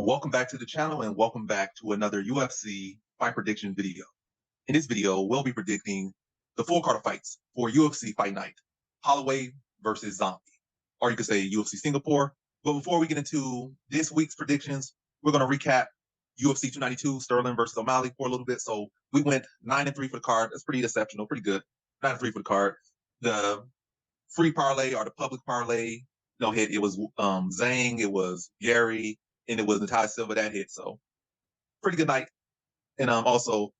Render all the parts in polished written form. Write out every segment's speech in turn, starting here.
welcome back to the channel and welcome back to another UFC fight prediction video. In this video, we'll be predicting the full card of fights for UFC Fight Night, Holloway versus Zombie, or you could say UFC Singapore. But before we get into this week's predictions, we're going to recap UFC 292, Sterling versus O'Malley for a little bit. So we went 9-3 for the card. That's pretty exceptional, pretty good. 9-3 for the card. The free parlay or the public parlay, hit. It was Zhang, it was Gary, and it was Natalia Silva that hit. So pretty good night. And also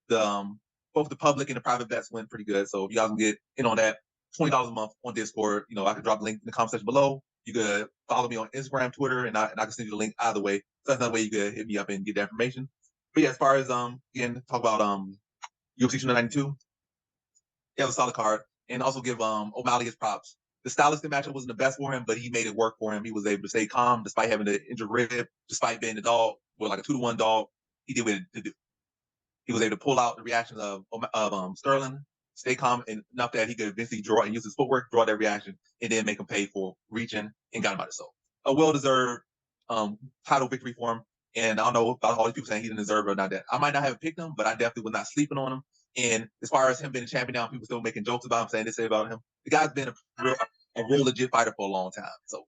the both the public and the private bets went pretty good. So if you guys can get in on that, $20 a month on Discord. I could drop the link in the comment section below. You could follow me on Instagram, Twitter, and I can send you the link either way. So that's another way you could hit me up and get that information. But yeah, as far as again, talk about UFC 292. Yeah, it was a solid card. And also give O'Malley his props. The stylistic matchup wasn't the best for him, but he made it work for him. He was able to stay calm despite having the injured rib, despite being the dog, with like a 2-1 dog. He did what to do. He was able to pull out the reactions of Sterling, stay calm enough that he could eventually draw and use his footwork, draw that reaction, and then make him pay for reaching and got him out of soul. A well-deserved title victory for him. And I don't know about all these people saying he didn't deserve it or not that. I might not have picked him, but I definitely was not sleeping on him. And as far as him being a champion now, people still making jokes about him, saying this about him. The guy's been a real legit fighter for a long time. So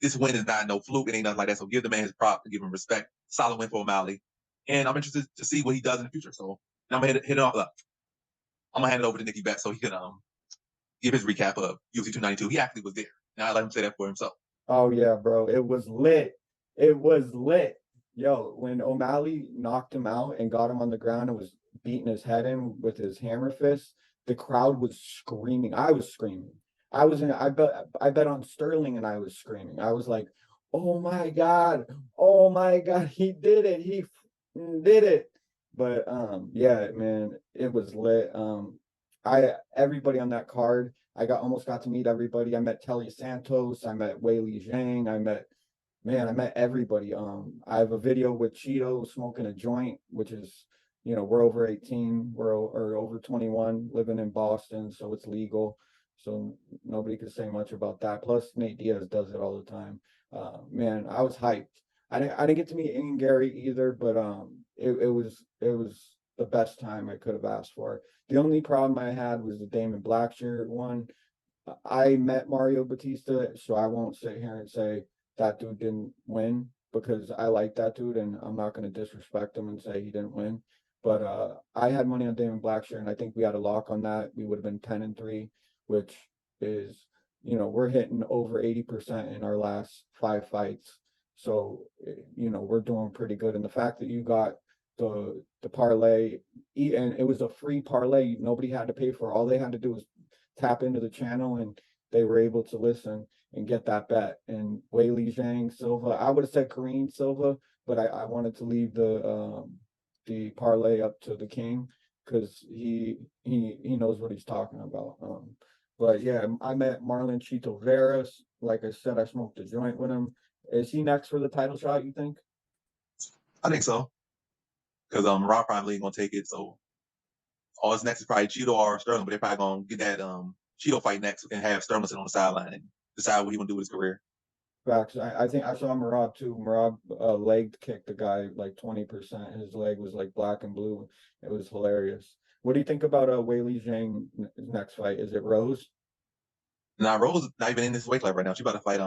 this win is not no fluke. It ain't nothing like that. So give the man his prop and give him respect. Solid win for O'Malley. And I'm interested to see what he does in the future. So now I'm going to hit it all up. I'm going to hand it over to Nicky back so he can give his recap of UFC 292. He actually was there. Now I let him say that for himself. Oh, yeah, bro. It was lit. It was lit. Yo, when O'Malley knocked him out and got him on the ground and was beating his head in with his hammer fist, the crowd was screaming. I was screaming. I bet on Sterling and I was screaming. I was like, oh my God, he did it. He did it. But yeah, man, it was lit. Everybody on that card, I almost got to meet everybody. I met Telly Santos, I met Weili Zhang, I met everybody. I have a video with Cheeto smoking a joint, which is, we're over 18, we're over 21, living in Boston, so it's legal. So nobody could say much about that. Plus, Nate Diaz does it all the time. Man, I was hyped. I didn't get to meet Ian Gary either, but it was the best time I could have asked for. The only problem I had was the Damon Blackshear one. I met Mario Batista, so I won't sit here and say that dude didn't win, because I like that dude and I'm not going to disrespect him and say he didn't win. But I had money on Damon Blackshear, and I think we had a lock on that. We would have been 10-3, which is, we're hitting over 80% in our last 5 fights. So, we're doing pretty good. And the fact that you got the parlay, and it was a free parlay, nobody had to pay for it. All they had to do was tap into the channel and they were able to listen and get that bet. And Weili Zhang Silva, I would have said Kareem Silva, but I wanted to leave the parlay up to the king, because he knows what he's talking about. But yeah, I met Marlon Chito Veras. Like I said, I smoked a joint with him. Is he next for the title shot, you think? I think so. Because Rob probably ain't gonna take it. So all his next is probably Cheeto or Sterling, but they're probably gonna get that Cheeto fight next and have Sterling sit on the sideline and decide what he gonna do with his career. Facts. I think I saw Merab too. Merab leg kicked the guy like 20%. His leg was like black and blue. It was hilarious. What do you think about Weili Zhang's next fight? Is it Rose? Nah, Rose is not even in this weight class right now. She's about to fight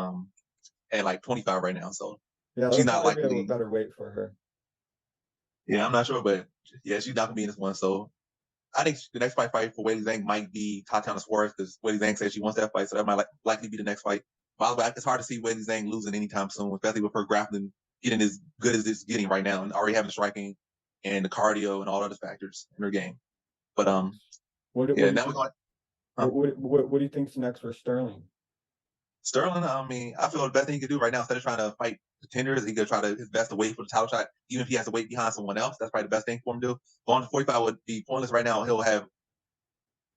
at like 25 right now. So yeah, she's not likely a better weight for her. Yeah, I'm not sure, but yeah, she's not gonna be in this one. So I think the next fight for Weili Zhang might be Tatiana Suarez, because Weili Zhang says she wants that fight, so that might likely be the next fight. By the way, it's hard to see Weili Zhang losing anytime soon, especially with her grappling getting as good as it's getting right now, and already having the striking and the cardio and all other factors in her game. But what do you think's next for Sterling? Sterling, I mean, I feel the best thing he could do right now, instead of trying to fight contenders, he could try his best to wait for the title shot, even if he has to wait behind someone else. That's probably the best thing for him to do. Going to 45 would be pointless right now. He'll have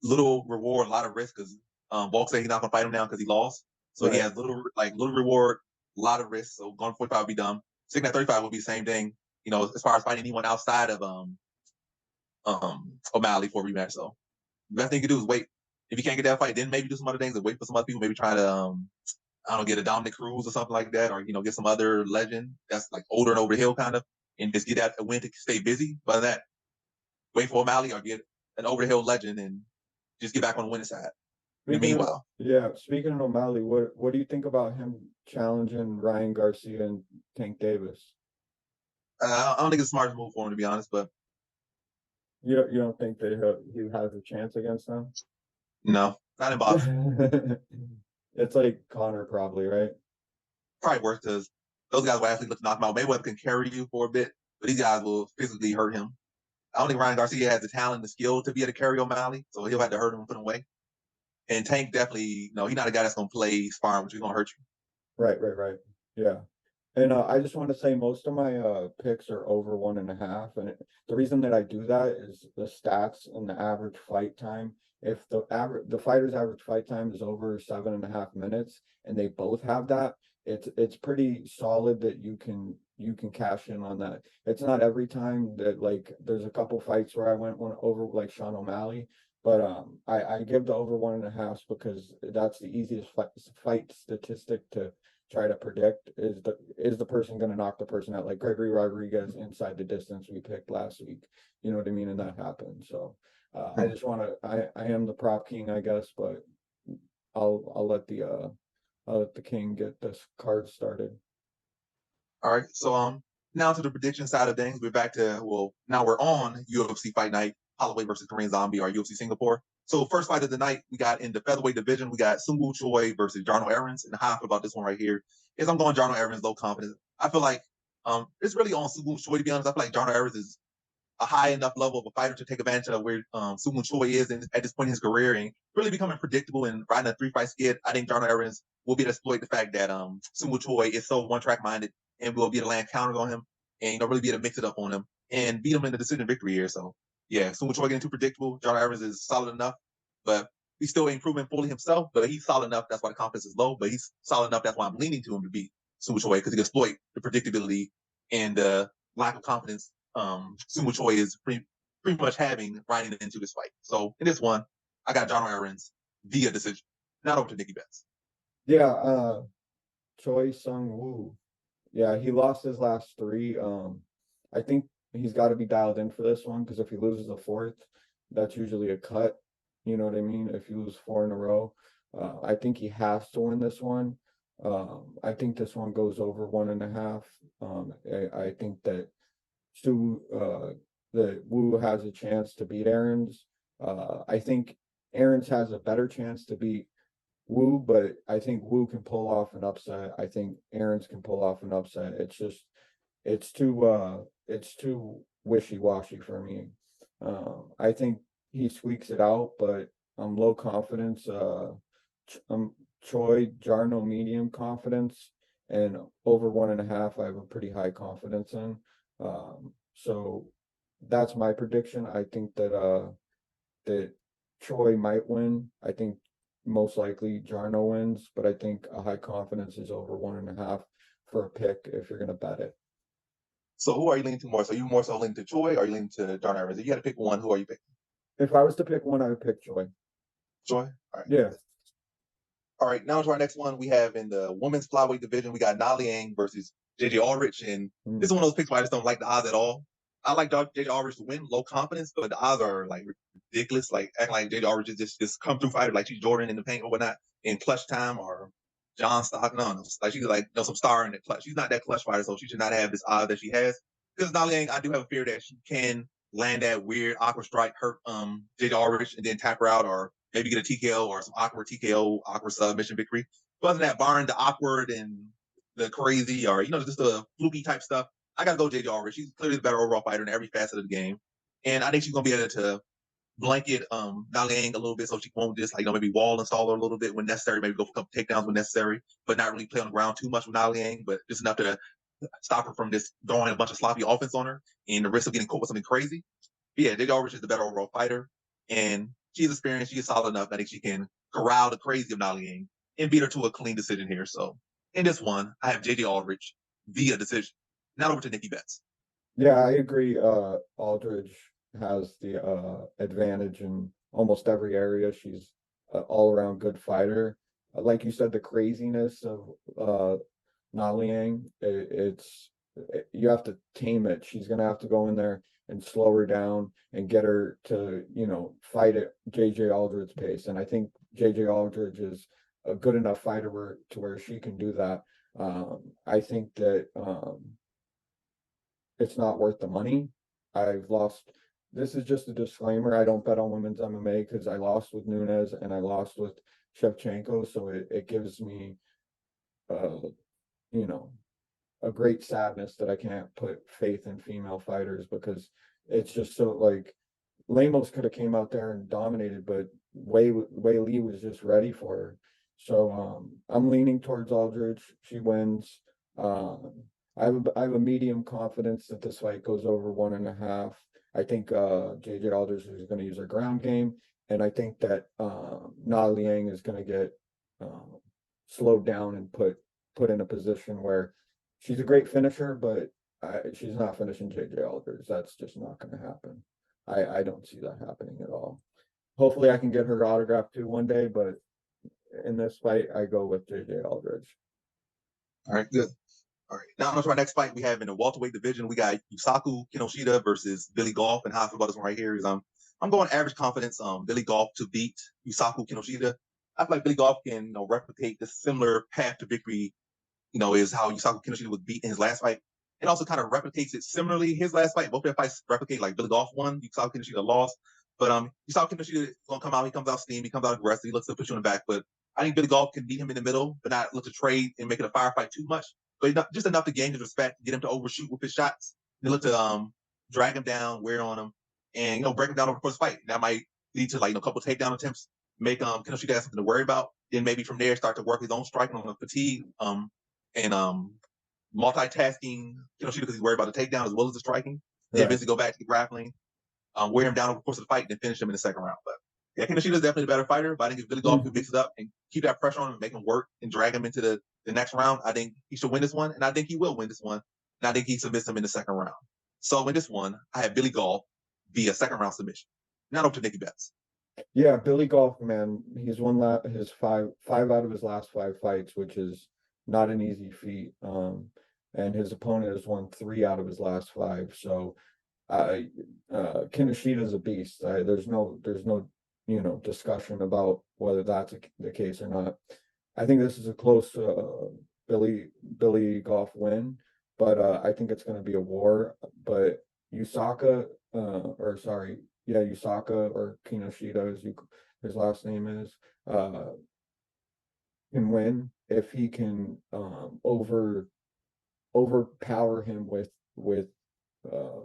little reward, a lot of risk, because Volk said he's not gonna fight him now because he lost. So right. He has little reward, a lot of risk. So going to 45 would be dumb. Sticking at 35 would be the same thing. As far as fighting anyone outside of O'Malley for a rematch. So the best thing you can do is wait. If you can't get that fight, then maybe do some other things and wait for some other people. Maybe try to I don't get a Dominic Cruz or something like that, or get some other legend that's like older and over the hill kind of, and just get that a win to stay busy. But that wait for O'Malley or get an over the hill legend and just get back on the winning side. In the meanwhile, Speaking of O'Malley, what do you think about him challenging Ryan Garcia and Tank Davis? I don't think it's a smart move for him, to be honest, but You don't think that he has a chance against them? no, not in boxing. It's like Connor probably, right? Probably worse because those guys will actually look to knock him out. Mayweather can carry you for a bit, but these guys will physically hurt him. I don't think Ryan Garcia has the talent and the skill to be able to carry O'Malley, so he'll have to hurt him and put him away. And Tank definitely, he's not a guy that's going to play sparring, which is going to hurt you. Right. Yeah. And I just want to say most of my picks are over 1.5, and the reason that I do that is the stats and the average fight time. If the fighter's average fight time is over 7.5 minutes, and they both have that, it's pretty solid that you can cash in on that. It's not every time that, like, there's a couple fights where I went one over, like Sean O'Malley, but I give the over 1.5 because that's the easiest fight statistic to try to predict. Is the person going to knock the person out, like Gregory Rodriguez inside the distance we picked last week? You know what I mean? And that happened. So I just want to. I am the prop king, I guess, but I'll let the king get this card started. All right, so now to the prediction side of things. We're back to now we're on UFC Fight Night, Holloway versus Korean Zombie, or UFC Singapore. So first fight of the night, we got in the featherweight division, we got Sungwoo Choi versus Jarno Errens. And how I feel about this one right here is I'm going Jarno Errens, low confidence. I feel like it's really on Sungwoo Choi, to be honest. I feel like Jarno Errens is a high enough level of a fighter to take advantage of where Sungwoo Choi is at this point in his career and really becoming predictable and riding a 3-fight skid. I think Jarno Errens will be able to exploit the fact that Sungwoo Choi is so one-track minded and will be able to land counters on him and really be able to mix it up on him and beat him in the decision victory here. So yeah, Sungwoo Choi getting too predictable. Jarno Errens is solid enough, but he's still improving fully himself. But he's solid enough. That's why the confidence is low. But he's solid enough. That's why I'm leaning to him to beat Sungwoo Choi because he can exploit the predictability and lack of confidence Sungwoo Choi is pretty much having riding into this fight. So in this one, I got Jarno Errens via decision. Not over to Nicky Betts. Yeah, Choi Sung-woo. Yeah, he lost his last 3. I think he's got to be dialed in for this one because if he loses a 4th, that's usually a cut. You know what I mean? If you lose 4 in a row, I think he has to win this one. I think this one goes over 1.5. I think that that Wu has a chance to beat Errens. I think Errens has a better chance to beat Wu, but I think Wu can pull off an upset. I think Errens can pull off an upset. It's too wishy-washy for me. I think he squeaks it out, but I'm low confidence. Choi Jarno medium confidence, and over 1.5 I have a pretty high confidence in. So that's my prediction. I think that Choi might win. I think most likely Jarno wins, but I think a high confidence is over 1.5 for a pick if you're gonna bet it. So who are you leaning to more? So you more so leaning to Choi or you leaning to Jarno Errens? If you had to pick one, who are you picking? If I was to pick one, I would pick Choi. Choi? All right. Yeah. All right, now to our next one. We have in the women's flyweight division, we got Liang versus JJ Aldrich. And this is one of those picks where I just don't like the odds at all. I like JJ Aldrich to win, low confidence, but the odds are like ridiculous. Like acting like JJ Aldrich is just come through fighter, like she's Jordan in the paint or whatnot in clutch time or John Stock. No, like she's like some star in the clutch. She's not that clutch fighter, so she should not have this odds that she has. Because Liang, I do have a fear that she can land that weird awkward strike, hurt JJ Aldrich, and then tap her out, or maybe get a TKO or some awkward TKO, awkward submission victory. But other than that, barring the awkward and the crazy or, just the fluky type stuff, I got to go JJ Aldrich. She's clearly the better overall fighter in every facet of the game. And I think she's going to be able to blanket Liang a little bit so she won't just, maybe wall install her a little bit when necessary, maybe go for a couple takedowns when necessary, but not really play on the ground too much with Liang, but just enough to stop her from just throwing a bunch of sloppy offense on her and the risk of getting caught with something crazy. But yeah, JJ Aldrich is the better overall fighter. And she's experienced. She is solid enough. I think she can corral the crazy of Liang and beat her to a clean decision here. So in this one, I have JJ Aldrich via decision. Now over to Nicky Betts. Yeah, I agree. Aldridge has the advantage in almost every area. She's an all-around good fighter. like you said, the craziness of Liang, you have to tame it. She's gonna have to go in there and slow her down and get her to, fight at JJ Aldrich's pace. And I think JJ Aldrich is a good enough fighter to where she can do that. I think that it's not worth the money. I've lost. This is just a disclaimer. I don't bet on women's MMA because I lost with Nunes and I lost with Shevchenko. So it gives me, you know, a great sadness that I can't put faith in female fighters because it's just so like Lemos could have came out there and dominated, but Wei Lee was just ready for her. So I'm leaning towards Aldrich. She wins. I have a medium confidence that this fight goes over 1.5. I think JJ Aldrich is going to use her ground game, and I think that Na Liang is going to get slowed down and put in a position where she's a great finisher, but she's not finishing JJ Aldrich. That's just not going to happen. I don't see that happening at all. Hopefully, I can get her autograph too one day, but in this fight, I go with JJ Aldrich. All right, good. All right, now on to our next fight. We have in the welterweight division, we got Yusaku Kinoshita versus Billy Goff. And how I feel about this one right here is I'm going average confidence. Billy Goff to beat Yusaku Kinoshita. I feel like Billy Goff can replicate the similar path to victory. Is how Yusaku Kinoshita was beat in his last fight. It also kind of replicates it similarly. His last fight, both their fights replicate like Billy Goff won, Yusaku Kinoshita lost. But Yusaku Kinoshita is gonna come out. He comes out steam. He comes out aggressive. He looks to put you in the back. But I think Billy Goff can beat him in the middle, but not look to trade and make it a firefight too much. But just enough to gain his respect, get him to overshoot with his shots. They look to drag him down, wear on him, and break him down over the course of the fight. That might lead to like a couple of takedown attempts, make Kinoshita have something to worry about. Then maybe from there start to work his own striking on the fatigue and multitasking Kinoshita because he's worried about the takedown as well as the striking. Then eventually go back to the grappling, wear him down over the course of the fight, and then finish him in the second round. But yeah, Kinoshita is definitely the better fighter. But I think if Billy Goff can mix it up and keep that pressure on him, make him work and drag him into the next round, I think he should win this one, and I think he will win this one. And I think he submits him in the second round. So in this one, I have Billy Goff via second round submission. Not up to Nicky Betts. Yeah, Billy Goff, man, he's won his five out of his last 5 fights, which is not an easy feat. And his opponent has won 3 out of his last 5. So Kinoshita is a beast. There's no discussion about whether that's the case or not. I think this is a close Billy Goff win, but I think it's going to be a war. But Yusaku or Kinoshita, as his last name is, can win if he can overpower him with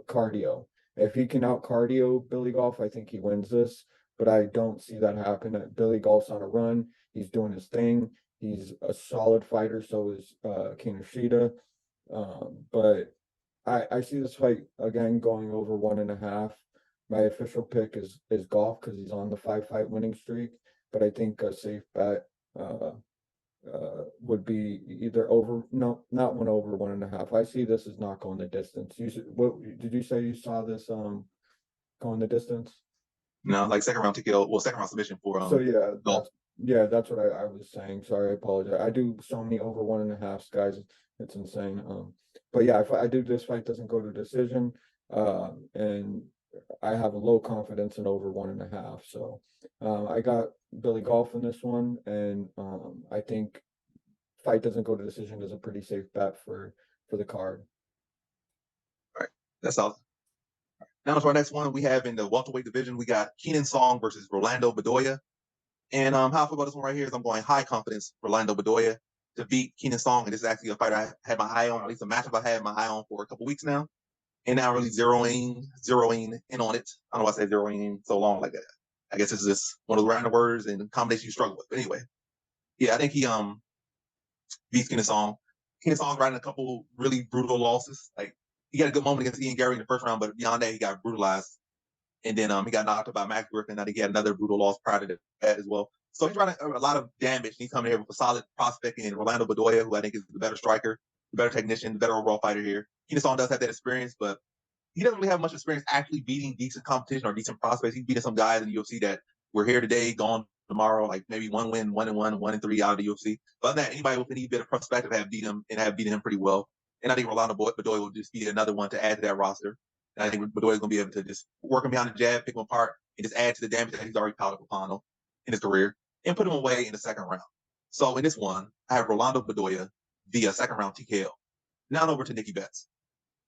cardio. If he can out cardio Billy Goff, I think he wins this, but I don't see that happen. Billy Goff's on a run. He's doing his thing. He's a solid fighter. So is Kinoshita. But I see this fight again going over 1.5. My official pick is Goff because he's on the 5-fight winning streak. But I think a safe bet would be either not one over 1.5. I see this as not going the distance. What did you say you saw this going the distance? No, like second round TKO, second round submission for So yeah, that's what I was saying. Sorry, I apologize. I do so many over 1.5 guys. It's insane. But yeah, if I do this fight doesn't go to decision, and I have a low confidence in over 1.5. So I got Billy Goff in this one, and I think fight doesn't go to decision is a pretty safe bet for the card. All right, that's all. Now to our next one, we have in the welterweight division, we got Kenan Song versus Rolando Bedoya. And how I feel about this one right here is I'm going high confidence Rolando Bedoya to beat Kenan Song. And this is actually a fighter I had my eye on, at least a matchup I had my eye on for a couple weeks now. And now really zeroing in on it. I don't know why I say zeroing in so long like that. I guess this is just one of the random words and combinations you struggle with. But anyway, yeah, I think he beats Kenan Song. Kenan Song's riding a couple really brutal losses. Like he got a good moment against Ian Gary in the first round, but beyond that, he got brutalized. And then he got knocked out by Max Griffin. I think he had another brutal loss prior to that as well. So he's running a lot of damage. And he's coming here with a solid prospect in Rolando Bedoya, who I think is the better striker, the better technician, the better overall fighter here. Kenan Song does have that experience, but he doesn't really have much experience actually beating decent competition or decent prospects. He's beating some guys in the UFC that were here today, gone tomorrow, like maybe 1 win, 1-1, 1-3 out of the UFC. But other than that, anybody with any bit of perspective have beaten him pretty well. And I think Rolando Bedoya will just be another one to add to that roster. And I think Bedoya is going to be able to just work him behind the jab, pick him apart, and just add to the damage that he's already piled up upon him in his career, and put him away in the second round. So in this one, I have Rolando Bedoya via second round TKO. Now over to Nikki Betts.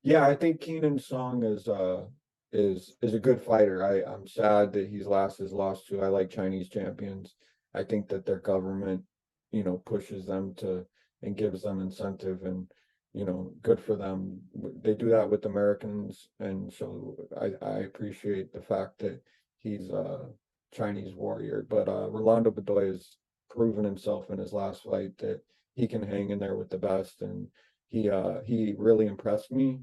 Yeah, I think Keenan Song is a good fighter. I'm sad that he's lost to. I like Chinese champions. I think that their government, pushes them to and gives them incentive, and good for them. They do that with Americans, and so I appreciate the fact that he's a Chinese warrior. But Rolando Bedoya has proven himself in his last fight that he can hang in there with the best, and he really impressed me.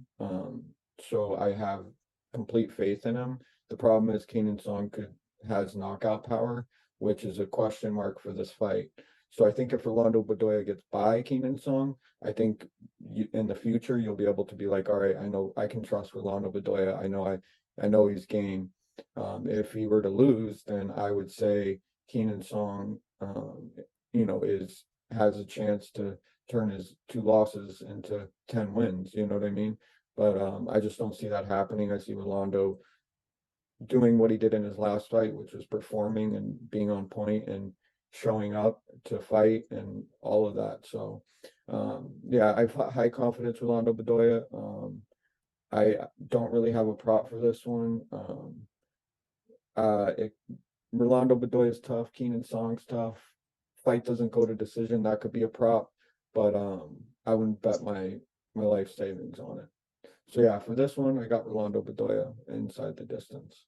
So I have complete faith in him. The problem is Keenan Song has knockout power, which is a question mark for this fight. So I think if Rolando Bedoya gets by Keenan Song, I think in the future you'll be able to be like, all right, I know I can trust Rolando Bedoya. I know he's game. If he were to lose, then I would say Keenan Song, has a chance to turn his 2 losses into 10 wins. You know what I mean? But I just don't see that happening. I see Rolando doing what he did in his last fight, which was performing and being on point and showing up to fight and all of that. So, yeah, I've high confidence with Rolando Bedoya. I don't really have a prop for this one. Rolando Bedoya is tough. Keenan Song's tough. Fight doesn't go to decision. That could be a prop, but I wouldn't bet my life savings on it. So yeah, for this one, I got Rolando Bedoya inside the distance.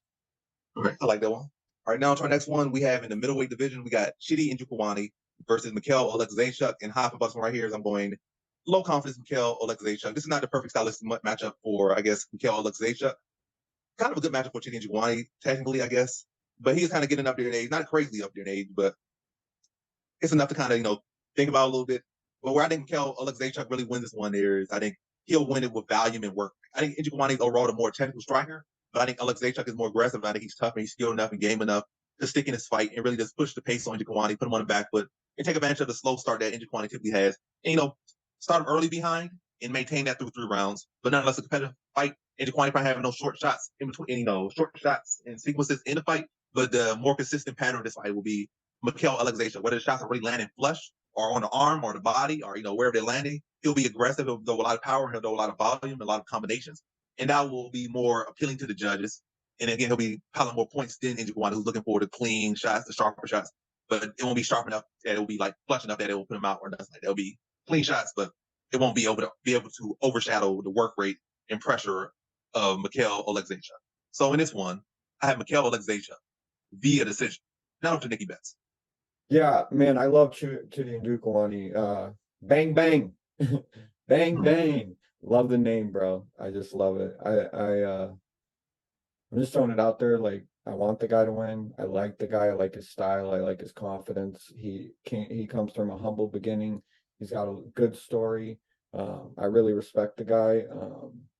All right, I like that one. All right, now to our next one, we have in the middleweight division, we got Chidi Njokuani versus Michal Oleksiejczuk. And half of us right here is I'm going low confidence Michal Oleksiejczuk. This is not the perfect stylistic matchup for, I guess, Michal Oleksiejczuk. Kind of a good matchup for Chidi Njokuani, technically, I guess. But he's kind of getting up there in age, not crazy up there in age, but it's enough to kind of, think about a little bit. But where I think Michal Oleksiejczuk really wins this one is I think he'll win it with volume and work. I think Njokuani is overall the more technical striker, but I think Oleksiejczuk is more aggressive. I think he's tough and he's skilled enough and game enough to stick in his fight and really just push the pace on Njokuani, put him on the back foot, and take advantage of the slow start that Njokuani typically has. And, start him early behind and maintain that through 3 rounds. But nonetheless, a competitive fight. Njokuani probably having no short shots in between, short shots and sequences in the fight. But the more consistent pattern of this fight will be Michal Oleksiejczuk, whether the shots are really landing flush or on the arm or the body or, wherever they're landing. He'll be aggressive. He'll throw a lot of power. He'll throw a lot of volume, a lot of combinations. And that will be more appealing to the judges. And again, he'll be piling more points than Njokuani, who's looking for the clean shots, the sharper shots. But it won't be sharp enough that it will be like flush enough that it will put him out or nothing like that. It'll be clean shots, but it won't be able to overshadow the work rate and pressure of Michal Oleksiejczuk. So in this one, I have Michal Oleksiejczuk via decision. Now to Nikki Betts. Yeah, man, I love Chidi Njokuani. Bang bang, bang bang. Love the name, bro. I just love it. I'm just throwing it out there. Like, I want the guy to win. I like the guy. I like his style. I like his confidence. He comes from a humble beginning. He's got a good story. I really respect the guy.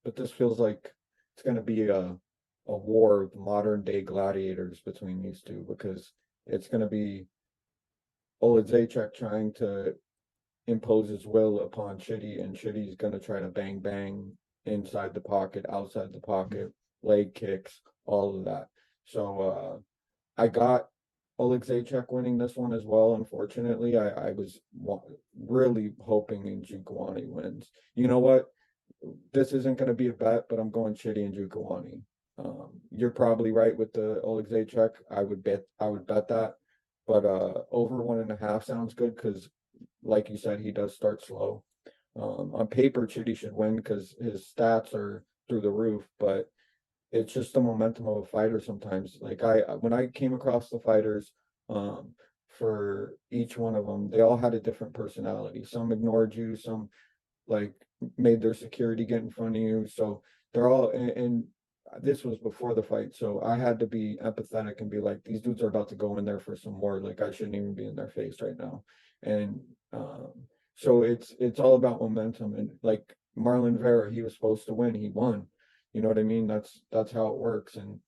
But this feels like it's going to be a war of modern day gladiators between these two, because it's going to be Oleksiejczuk trying to impose his will upon Chidi, and Chidi's going to try to bang bang inside the pocket, outside the pocket, leg kicks, all of that. So I got Oleksiejczuk winning this one as well. Unfortunately, I was really hoping Njokuani wins. You know what? This isn't going to be a bet, but I'm going Chidi Njokuani. You're probably right with the Oleksiejczuk. I would bet that. But over 1.5 sounds good because, like you said, he does start slow. On paper, Chidi should win because his stats are through the roof, but it's just the momentum of a fighter sometimes. Like when I came across the fighters, for each one of them, they all had a different personality. Some ignored you, some like made their security get in front of you. So they're all, and this was before the fight, so I had to be empathetic and be like, these dudes are about to go in there for some more. Like, I shouldn't even be in their face right now. And so it's all about momentum. And like Marlon Vera, he was supposed to win, he won. You know what I mean? That's how it works. And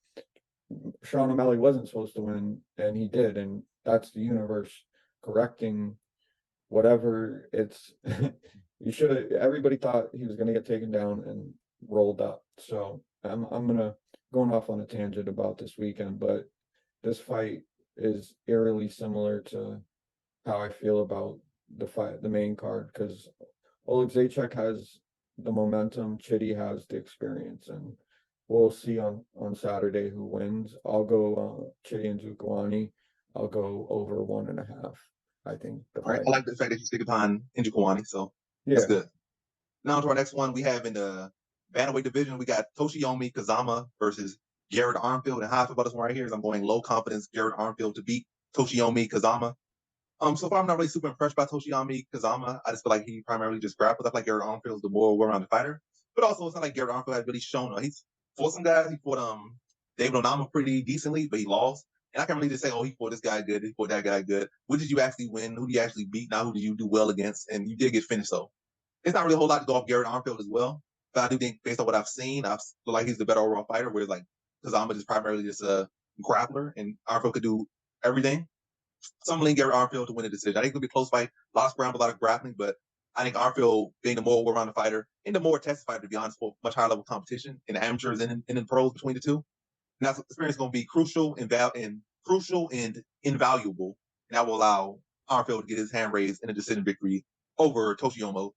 Sean O'Malley wasn't supposed to win, and he did. And that's the universe correcting whatever it's. You should. Everybody thought he was gonna get taken down and rolled up. So I'm gonna going off on a tangent about this weekend, but this fight is eerily similar to how I feel about the main card, because Oleksiejczuk has the momentum, Chitty has the experience, and we'll see on Saturday who wins. I'll go Chitty and Njokuani. I'll go over 1.5. I think the All right. fight. I like the fact that you stick upon Njokuani, so that's Yeah. good. Now to our next one, we have in the bantamweight division, we got Toshiyomi Kazama versus Garret Armfield. And how I feel about this one right here is I'm going low confidence Garret Armfield to beat Toshiyomi Kazama. So far I'm not really super impressed by Toshiyomi Kazama. I just feel like he primarily just grapples. I feel like Garret Armfield is the more well-rounded fighter. But also it's not like Garret Armfield has really shown. He's fought some guys. He fought David Onama pretty decently, but he lost. And I can't really just say, oh, he fought this guy good, he fought that guy good. What did you actually win? Who did you actually beat? Now who did you do well against? And you did get finished, so it's not really a whole lot to go off Garret Armfield as well. But I do think based on what I've seen, I feel like he's the better overall fighter, whereas like Kazama is primarily just a grappler and Armfield could do everything. So I'm leaning Garret Armfield to win the decision. I think it'll be a close fight, a lot of scramble, a lot of grappling, but I think Armfield being the more well-rounded fighter and the more tested fighter, to be honest, for much higher level competition in amateurs and in pros between the two. And that experience is going to be crucial and invaluable. And that will allow Armfield to get his hand raised in a decision victory over Toshiomi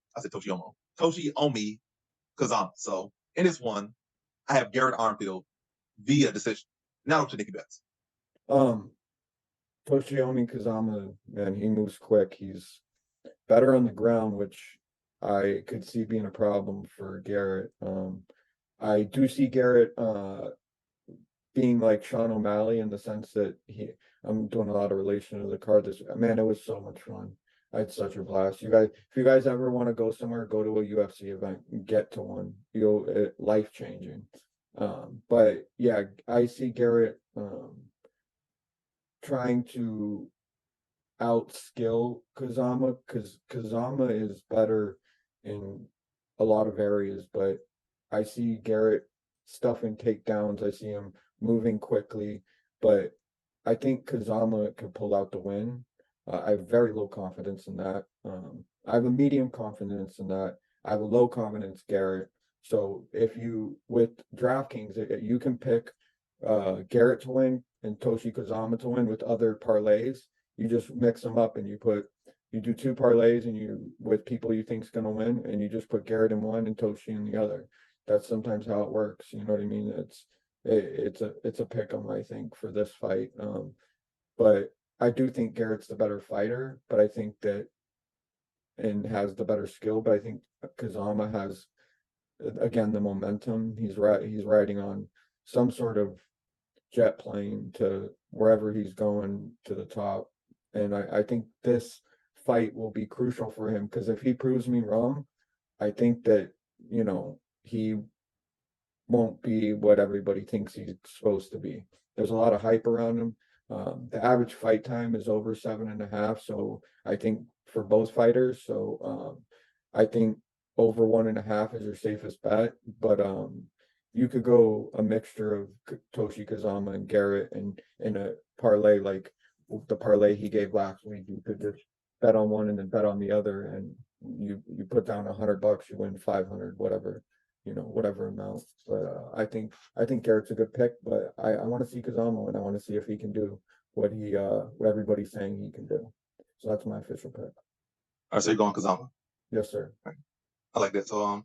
Kazama. So in this one, I have Garret Armfield via decision. Now to Nikki Betts. Um, Toshiomi Kazama, man, he moves quick. He's better on the ground, which I could see being a problem for Garret. I do see Garret being like Sean O'Malley in the sense that I'm doing a lot of relation to the card. This man, it was so much fun. I had such a blast. You guys, if you guys ever want to go somewhere, go to a UFC event, get to one. You'll life changing. But yeah, I see Garret trying to outskill Kazama, because Kazama is better in a lot of areas, but I see Garret stuffing takedowns. I see him moving quickly, but I think Kazama could pull out the win. I have very low confidence in that. I have a medium confidence in that. I have a low confidence Garret. So if you with DraftKings, you can pick Garret to win and Toshi Kazama to win with other parlays. You just mix them up and you do 2 parlays and you with people you think's gonna win, and you just put Garret in one and Toshi in the other. That's sometimes how it works. You know what I mean? It's a pick 'em, I think, for this fight. But I do think Garrett's the better fighter, but I think that and has the better skill. But I think Kazama has again the momentum. He's riding on some sort of jet plane to wherever he's going to the top. And I think this fight will be crucial for him, because if he proves me wrong, I think that, he won't be what everybody thinks he's supposed to be. There's a lot of hype around him. The average fight time is over 7.5. So I think for both fighters, so I think over 1.5 is your safest bet. But you could go a mixture of Toshi Kazama and Garret, and in a parlay like the parlay he gave last week. You could just bet on one and then bet on the other, and you put down $100, you win 500, whatever amount. But I think Garrett's a good pick, but I want to see Kazama, and I want to see if he can do what everybody's saying he can do. So that's my official pick. All right, so you're going Kazama. Yes, sir. Right. I like that. So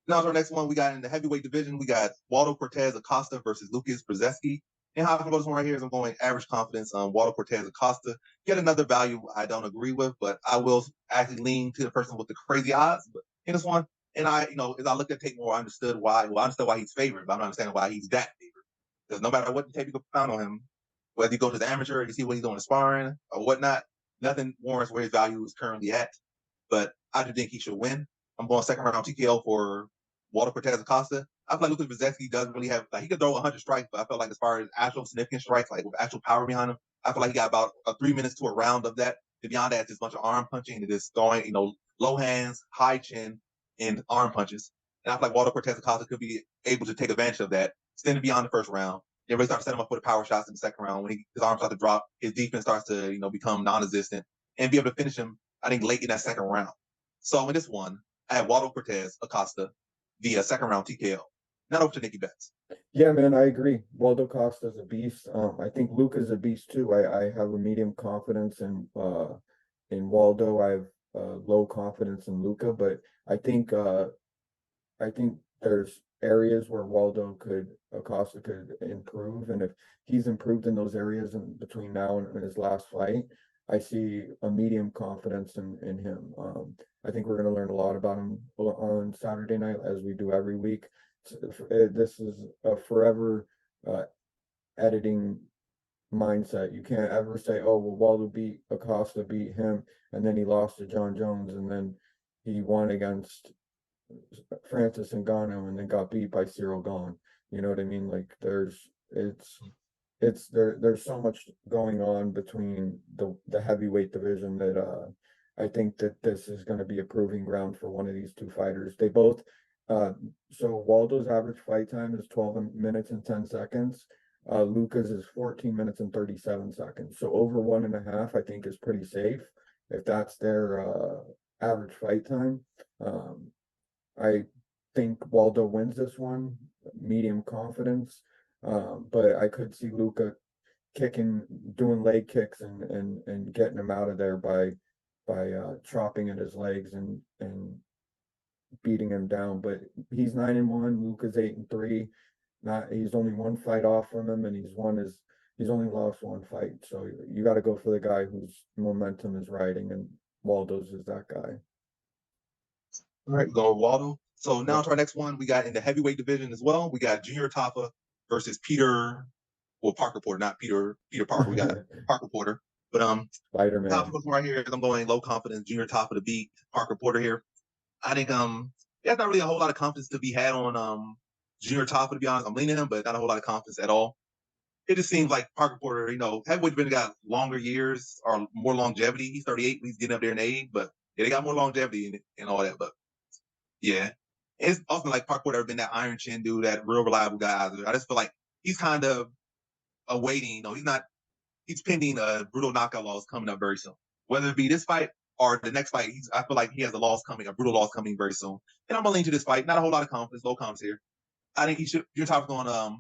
now to our next one, we got in the heavyweight division, we got Waldo Cortes Acosta versus Lucas Brzeski. And how I feel about this one right here is I'm going average confidence on Waldo Cortes Acosta. Get another value I don't agree with, but I will actually lean to the person with the crazy odds. But in this one, and as I looked at tape more, I understood why. Well, I understood why he's favored, but I'm not understanding why he's that favored. Because no matter what tape you can find on him, whether you go to the amateur, you see what he's doing in sparring or whatnot, nothing warrants where his value is currently at. But I do think he should win. I'm going second round TKO for Waldo Cortes Acosta. I feel like Lucas Brzeski doesn't really have, he could throw 100 strikes, but I feel like as far as actual significant strikes, like with actual power behind him, I feel like he got about 3 minutes to a round of that. And beyond that, it's just a bunch of arm punching and just throwing, low hands, high chin, and arm punches. And I feel like Waldo Cortes Acosta could be able to take advantage of that, extend beyond the first round. Everybody starts setting him up for the power shots in the second round. When his arms start to drop, his defense starts to, become non-existent and be able to finish him, I think, late in that second round. So in this one, I had Waldo Cortes Acosta via second round TKO. Not over to Nikki Betts. Yeah, man, I agree. Waldo Costa's a beast. I think Luca's a beast too. I have a medium confidence in Waldo. I have low confidence in Luca, but I think there's areas where Acosta could improve, and if he's improved in those areas in between now and his last fight, I see a medium confidence in him. I think we're going to learn a lot about him on Saturday night, as we do every week. This is a forever editing mindset. You can't ever say, "Oh, well, Waldo beat Acosta, beat him, and then he lost to John Jones, and then he won against Francis Ngannou, and then got beat by Cyril Gane." You know what I mean? Like there's so much going on between the heavyweight division that I think that this is going to be a proving ground for one of these two fighters. They both so Waldo's average fight time is 12 minutes and 10 seconds. Luca's is 14 minutes and 37 seconds. So over 1.5, I think, is pretty safe if that's their average fight time. I think Waldo wins this one, medium confidence. But I could see Luca doing leg kicks and getting him out of there by chopping at his legs and beating him down. But he's 9-1, Luca's 8-3. He's only one fight off from him, and he's only lost one fight. So you got to go for the guy whose momentum is riding, and Waldo's is that guy. All right, go with Waldo. So now to our next one, we got in the heavyweight division as well. We got Junior Tafa versus Parker Porter, not Peter Parker. We got Parker Porter. But Spider-Man. Tafa goes right here. I'm going low confidence. Junior Tafa to beat Parker Porter here. I think there's not really a whole lot of confidence to be had on Junior Tafa, to be honest. I'm leaning him, but not a whole lot of confidence at all. It just seems like Parker Porter, heavyweight been got longer years or more longevity. He's 38, he's getting up there in age, but yeah, they got more longevity and all that. But yeah, it's also like Parker Porter been that iron chin dude, that real reliable guy. I just feel like he's kind of awaiting. He's pending a brutal knockout loss coming up very soon. Whether it be this fight or the next fight, I feel like he has a brutal loss coming very soon. And I'm gonna lean to this fight. Not a whole lot of confidence, low confidence here. I think Junior Tafa's going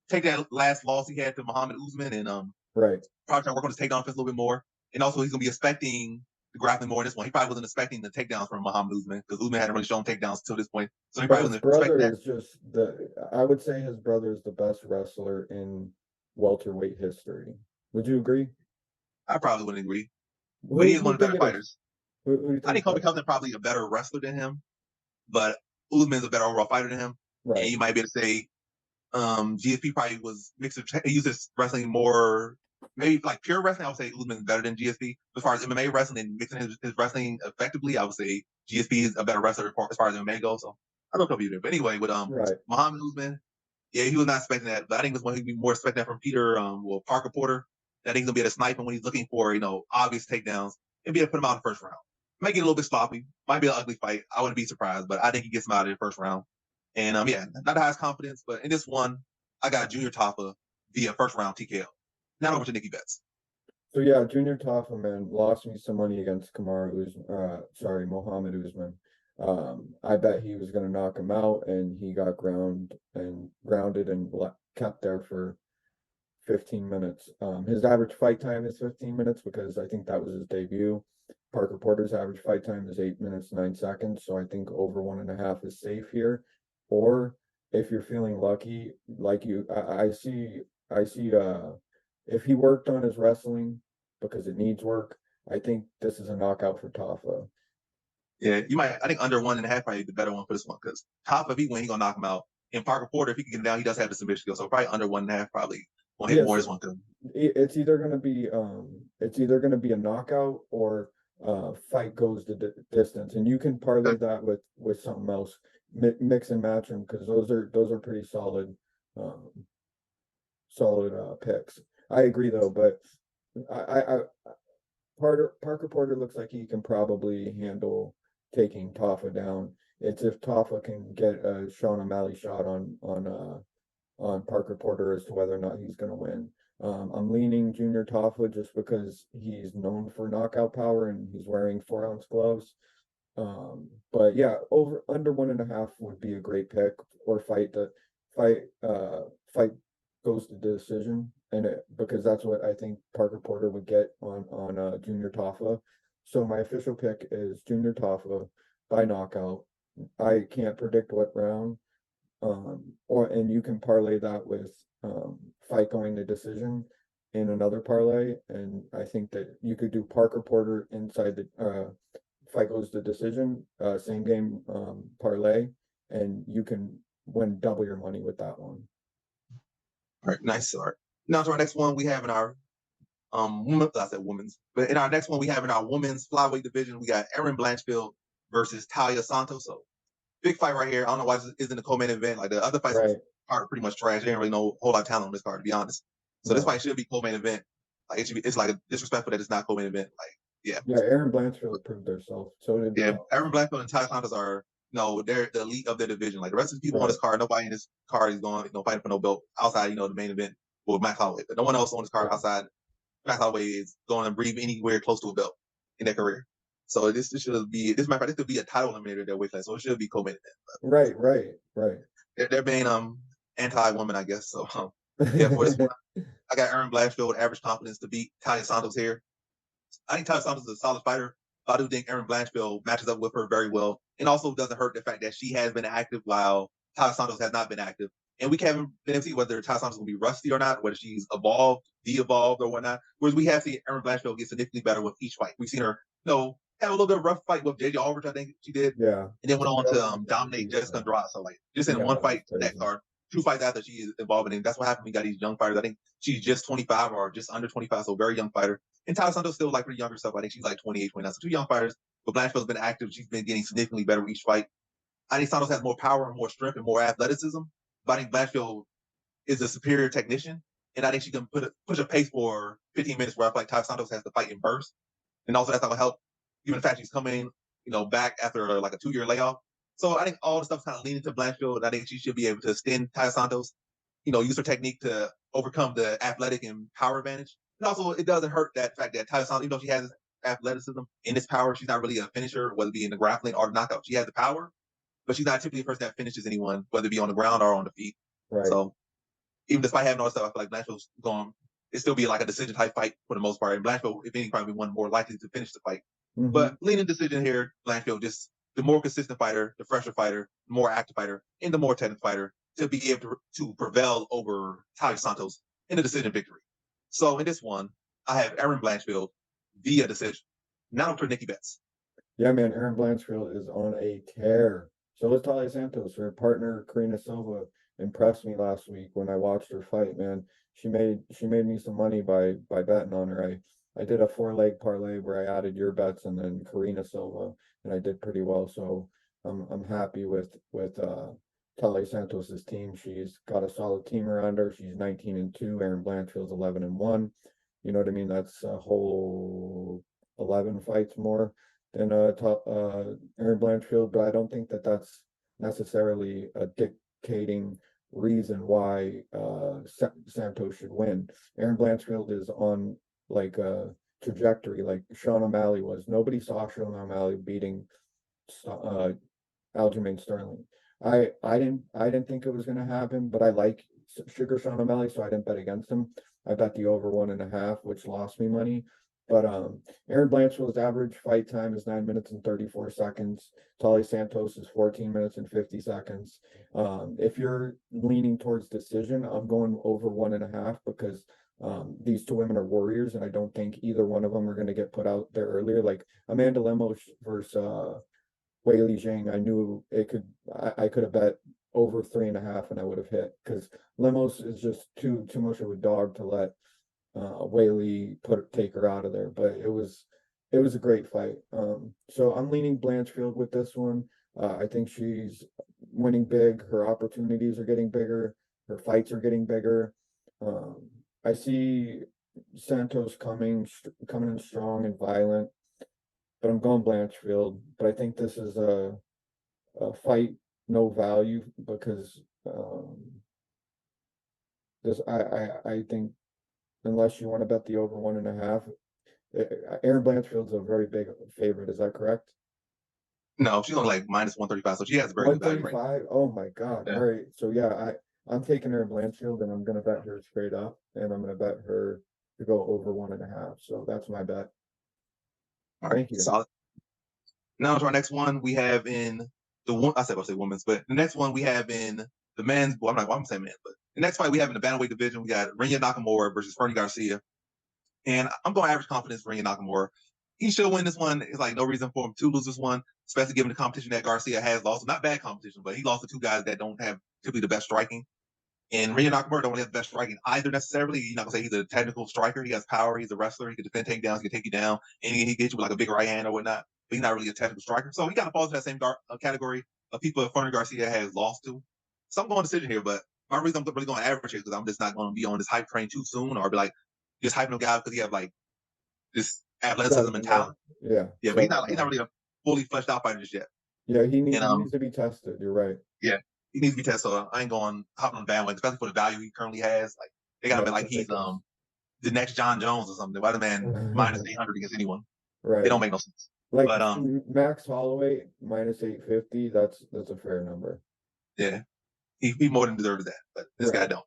take that last loss he had to Muhammad Usman and right. Probably try to work on his takedown offense a little bit more. And also he's gonna be expecting the grappling more in this one. He probably wasn't expecting the takedowns from Muhammad Usman because Usman hadn't really shown takedowns till this point. So he probably wasn't expecting that. His brother is just I would say his brother is the best wrestler in welterweight history. Would you agree? I probably wouldn't agree. But he is one of the better fighters. Who I think Kobe Covington probably a better wrestler than him, but Usman's a better overall fighter than him. Right. And you might be able to say GSP probably was he uses wrestling more, maybe like pure wrestling. I would say Usman's better than GSP. As far as MMA wrestling and mixing his wrestling effectively, I would say GSP is a better wrestler as far as MMA goes. So I don't know if you there. But anyway, with Muhammad Usman, yeah, he was not expecting that. But I think it's when he'd be more expecting that from Parker Porter. I think he's gonna be able to snipe him when he's looking for, obvious takedowns and be able to put him out in the first round. Might get a little bit sloppy, might be an ugly fight. I wouldn't be surprised, but I think he gets him out in the first round. And yeah, not the highest confidence, but in this one, I got Junior Tafa via first round TKO. Now over to Nikki Betts. So yeah, Junior Tafa, man, lost me some money against Muhammad Usman. I bet he was going to knock him out, and he got grounded and kept there for 15 minutes. His average fight time is 15 minutes because I think that was his debut. Parker Porter's average fight time is 8 minutes, 9 seconds. So I think over 1.5 is safe here. Or if you're feeling lucky, like I see, if he worked on his wrestling because it needs work, I think this is a knockout for Tafa. Yeah, I think under 1.5 probably the better one for this one because Tafa, if he win, he's gonna knock him out. And Parker Porter, if he can get him down, he does have the submission skill. So probably under 1.5 probably won't hit more as one. It's either gonna be a knockout or fight goes the distance, and you can parlay that with something else, mix and match them because those are pretty solid picks. I agree though, but Parker Porter looks like he can probably handle taking Tafa down. It's if Tafa can get a Sean O'Malley shot on on Parker Porter as to whether or not he's going to win. I'm leaning Junior Tafa just because he's known for knockout power and he's wearing 4-ounce gloves. But yeah, over under 1.5 would be a great pick, or fight goes to decision, and because that's what I think Parker Porter would get on Junior Tafa. So my official pick is Junior Tafa by knockout. I can't predict what round. And you can parlay that with fight going to decision in another parlay, and I think that you could do Parker Porter inside the fight goes to decision, same game parlay, and you can win double your money with that one. All right, nice start. Now to our next one, we have in our I said women's, but in our next one, we have in our women's flyweight division, we got Erin Blanchfield versus Talia Santos. So big fight right here. I don't know why this isn't the co-main event. Like the other fights are pretty much trash. There ain't really no whole lot of talent on this card, to be honest. So this fight should be co-main event. Like it should be. It's like a disrespectful that it's not co-main event. Like yeah, Erin Blanchfield proved herself. So did Erin Blanchfield and Talia Santos are they're the elite of their division. Like the rest of the people on this card, nobody in this card is going fighting for no belt outside the main event with Max Holloway. But no one else on this card outside Max Holloway is going to breathe anywhere close to a belt in their career. So this should be this could be a title eliminator their weight class. So it should be co-main event. Right. They're being anti-woman, I guess. So yeah, for this one, I got Erin Blanchfield average confidence to beat Talia Santos here. I think Talia Santos is a solid fighter, but I do think Erin Blanchfield matches up with her very well, and also doesn't hurt the fact that she has been active while Talia Santos has not been active. And we haven't been able to see whether Talia Santos will be rusty or not, whether she's evolved, de-evolved, or whatnot. Whereas we have seen Erin Blanchfield get significantly better with each fight. We've seen her, have a little bit of a rough fight with JJ Aldrich, I think she did. Yeah. And then went on to dominate Jessica Andrade. So like just in one fight that card, 2 fights after she is involved in. That's what happened. We got these young fighters. I think she's just 25 or just under 25, so very young fighter. And Talia Santos still like pretty young herself. I think she's like 28, 29. So 2 young fighters. But Blanchfield's been active. She's been getting significantly better with each fight. I think Santos has more power and more strength and more athleticism. But I think Blanchfield is a superior technician. And I think she can push a pace for 15 minutes where I feel like Talia Santos has to fight in bursts. And also that's not going to help, given the fact she's coming, back after like a 2-year layoff. So I think all the stuff's kind of leaning to Blanchfield. I think she should be able to extend Talia Santos, use her technique to overcome the athletic and power advantage. And also, it doesn't hurt that fact that Talia Santos, even though she has athleticism and this power, she's not really a finisher, whether it be in the grappling or the knockout. She has the power, but she's not typically a person that finishes anyone, whether it be on the ground or on the feet. Right. So even despite having all this stuff, I feel like Blanchfield's going it still be like a decision type fight for the most part. And Blanchfield, if anything, probably one more likely to finish the fight. Mm-hmm. But leaning decision here, Blanchfield just the more consistent fighter, the fresher fighter, the more active fighter, and the more technical fighter to be able to prevail over Talia Santos in a decision victory. So in this one, I have Erin Blanchfield via decision. Now for Nikki Betts. Yeah, man, Erin Blanchfield is on a tear. So is Talia Santos. Her partner, Karina Silva, impressed me last week when I watched her fight, man. She made me some money by betting on her. I did a 4-leg parlay where I added your bets and then Karina Silva, and I did pretty well. So I'm happy with Talia Santos's team. She's got a solid team around her. She's 19-2. Erin Blanchfield's 11-1. You know what I mean? That's a whole 11 fights more than Erin Blanchfield, but I don't think that that's necessarily a dictating reason why Santos should win. Erin Blanchfield is on like a trajectory like Sean O'Malley was. Nobody saw Sean O'Malley beating Aljamain Sterling. I didn't think it was going to happen, but I like Sugar Sean O'Malley, so I didn't bet against him. I bet the over 1.5, which lost me money. But Erin Blanchfield's average fight time is 9 minutes and 34 seconds. Talia Santos is 14 minutes and 50 seconds. If you're leaning towards decision, I'm going over 1.5 because these 2 women are warriors, and I don't think either one of them are going to get put out there earlier. Like Amanda Lemos versus Weili Zhang, I knew I could have bet over 3.5 and I would have hit because Lemos is just too much of a dog to let Weili take her out of there. But it was a great fight. So I'm leaning Blanchfield with this one. I think she's winning big. Her opportunities are getting bigger. Her fights are getting bigger. I see Santos coming in strong and violent, but I'm going Blanchfield. But I think this is a fight no value because I think unless you want to bet the over 1.5, Erin Blanchfield's a very big favorite. Is that correct? No, she's only like minus 135, so she has very good value right 135. Oh my God. now. All Yeah. right. So yeah, I'm taking Erin Blanchfield and I'm gonna bet her straight up, and I'm gonna bet her to go over 1.5. So that's my bet. All right, Thank you. solid. Now to our next one, we have in the one. I'll say women's, but the next one we have in the men's. Well, I'm saying men, but the next fight we have in the bantamweight division, we got Rinya Nakamura versus Fernie Garcia, and I'm going average confidence for Rinya Nakamura. He should win this one. It's like no reason for him to lose this one, especially given the competition that Garcia has lost. Not bad competition, but he lost to two guys that don't have typically the best striking. And Rinya Nakamura don't really have the best striking either necessarily. You're not gonna say he's a technical striker. He has power. He's a wrestler. He can defend takedowns. He can take you down, and he gets you with like a big right hand or whatnot. But he's not really a technical striker. So he kind of falls in that same category of people that Fernie Garcia has lost to. So I'm going decision here, but my reason I'm really going average here because I'm just not going to be on this hype train too soon or be like just hyping a guy because he have like this athleticism and talent. Yeah. Yeah, but he's not really a fully fleshed out fighter just yet. Yeah, And he needs to be tested. You're right. yeah, he needs to be tested. So I ain't going hopping on the bandwagon, especially for the value he currently has. Like they got him No, at it's like he's ridiculous. the next John Jones or something. Why the man minus 800 against anyone? It Right. don't make no sense. Like But Max Holloway minus 850, that's a fair number. yeah, he more than deserves that. But this guy Right. don't.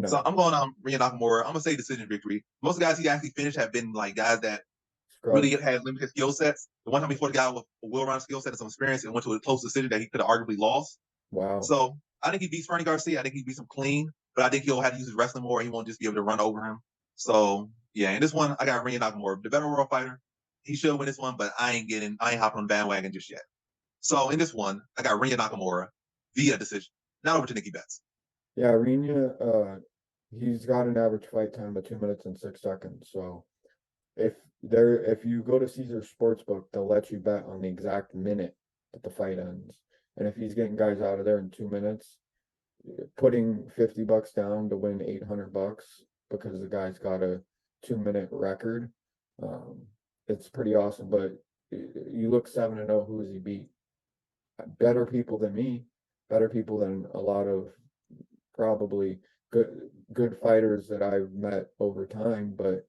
So No. I'm going Rinya Nakamura. I'm gonna say decision victory. Most of the guys he actually finished have been like guys that really Scrubs. had limited skill sets. The one time he fought a guy with a well-rounded skill set and some experience and went to a close decision that he could have arguably lost. Wow. So I think he beats Fernie Garcia. I think he beats him clean, but I think he'll have to use his wrestling more. He won't just be able to run over him. So yeah, in this one, I got Rinya Nakamura, the better world fighter. He should win this one, but I ain't hopping on the bandwagon just yet. So in this one, I got Rinya Nakamura via decision. Not over to Nikki Betts. Yeah, Rinya, he's got an average fight time of 2 minutes and 6 seconds. So if you go to Caesar Sportsbook, they'll let you bet on the exact minute that the fight ends. And if he's getting guys out of there in 2 minutes, putting $50 down to win $800 because the guy's got a 2 minute record, it's pretty awesome. But you look 7-0, who has he beat? Better people than me, better people than a lot of probably good fighters that I've met over time. But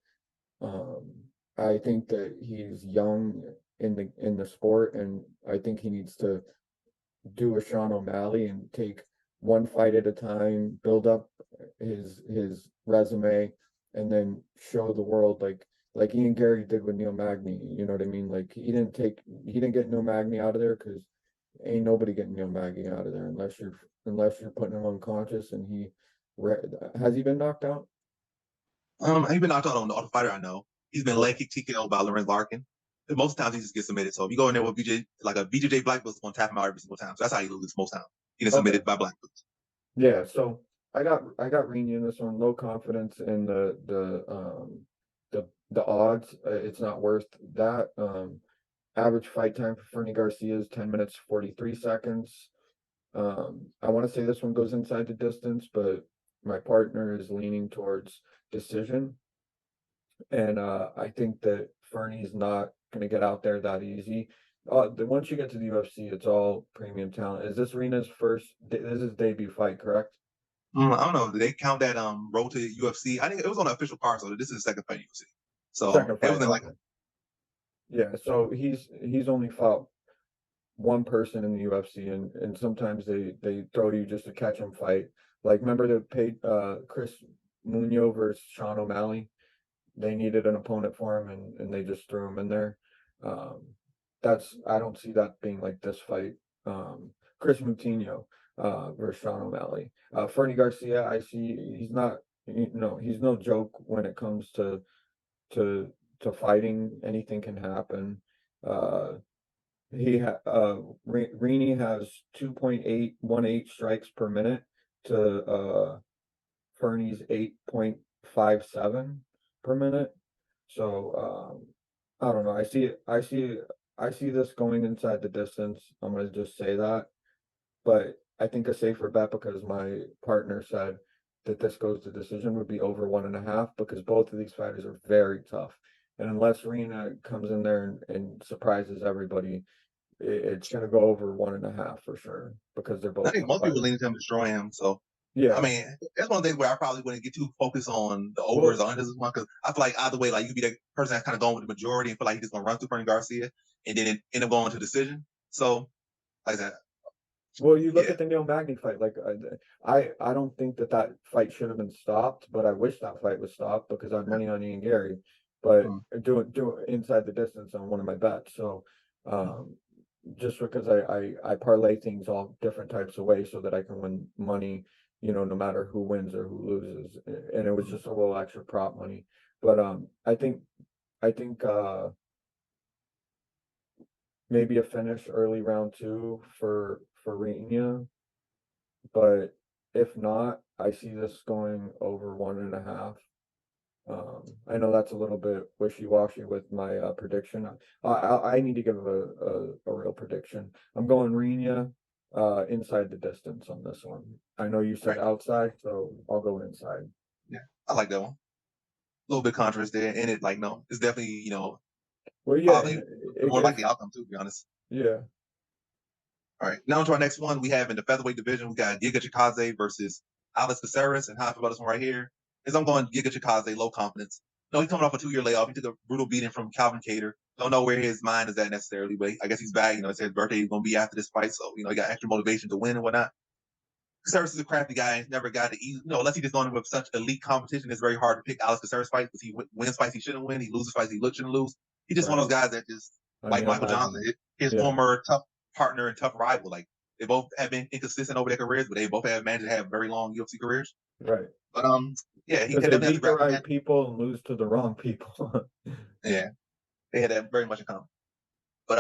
I think that he's young in the sport, and I think he needs to do a Sean O'Malley and take one fight at a time, build up his resume, and then show the world like Ian Gary did with Neil Magny. You know what I mean? Like he didn't get Neil Magny out of there because ain't nobody getting Neil Magny out of there unless you're putting him unconscious. And has he been knocked out? He's been knocked out on the fighter I know. He's been leg kick TKO by Lorenz Larkin. And most times he just gets submitted. So if you go in there with BJ, like a BJJ Black Belt's going to tap him out every single time. So that's how he loses most times. He gets submitted by Black Belts. Yeah, so I got Rinya in this one. Low confidence in the odds. It's not worth that. Average fight time for Fernie Garcia is 10 minutes 43 seconds. I want to say this one goes inside the distance, but my partner is leaning towards decision, and I think that Fernie's not going to get out there that easy. Once you get to the UFC, it's all premium talent. Is this Rena's this is his debut fight, correct? I don't know. Did they count that road to UFC? I think it was on the official card, so this is the second fight UFC. So Second it fight. wasn't like Yeah, so he's only fought one person in the UFC, and sometimes they throw you just to catch him fight. Like remember the Chris Munoz versus Sean O'Malley? They needed an opponent for him, and they just threw him in there. Um, I don't see that being like this fight. Chris Moutinho versus Sean O'Malley. Fernie Garcia, I see he's no joke when it comes to fighting. Anything can happen. Uh, Rini has 2.818 strikes per minute to Fernie's 8.57 per minute. So I don't know. I see this going inside the distance. I'm gonna just say that. But I think a safer bet, because my partner said that this goes to decision, would be over 1.5, because both of these fighters are very tough. And unless Rena comes in there and surprises everybody, it's going to go over 1.5 for sure, because they're I both think tough most people fighters. lean to him destroying him. So Yeah. I mean, that's one thing where I probably wouldn't get too focused on the Well, overs or unders this one because I feel like either way, like you could be that person that's kind of going with the majority and feel like he's just gonna run through front of Garcia and then end up going to decision. So like that, well, you look yeah. at the Neil Magny fight. Like, I don't think that that fight should have been stopped, but I wish that fight was stopped because I had money on Ian Gary, but Mm. doing inside the distance on one of my bets. So, um, just because I parlay things all different types of ways so that I can win money, no matter who wins or who loses, and it was just a little extra prop money. But I think maybe a finish early round two for Rinya. But if not, I see this going over 1.5. I know that's a little bit wishy-washy with my prediction. I need to give a real prediction. I'm going Rinya inside the distance on this one. I know you said Right. outside, so I'll go inside. Yeah, I like that one. A little bit contrast there, and it like no, it's definitely Well, yeah, probably and the it more gives, likely outcome too. To be honest. yeah, All right, now to our next one. We have in the featherweight division, we got Giga Chikadze versus Alex Caceres. And how I feel about this one right here is I'm going Giga Chikadze, low confidence. No, he's coming off a 2-year layoff. He took a brutal beating from Calvin Cater. Don't know where his mind is at necessarily, but I guess he's back. It's his birthday. He's going to be after this fight, so he got extra motivation to win and whatnot. Caceres is a crafty guy. He's never got to eat. Unless he's just going with such elite competition, it's very hard to pick Alex Caceres fights because he wins fights he shouldn't win. He loses fights he shouldn't lose. He's just one right. of those guys that just I like mean, Michael Johnson, imagine, his yeah, former tough partner and tough rival. Like they both have been inconsistent over their careers, but they both have managed to have very long UFC careers. right. But yeah, he Because they definitely has a beat the grappling right hand. people and lose to the wrong people. Yeah, they had that very much in common. But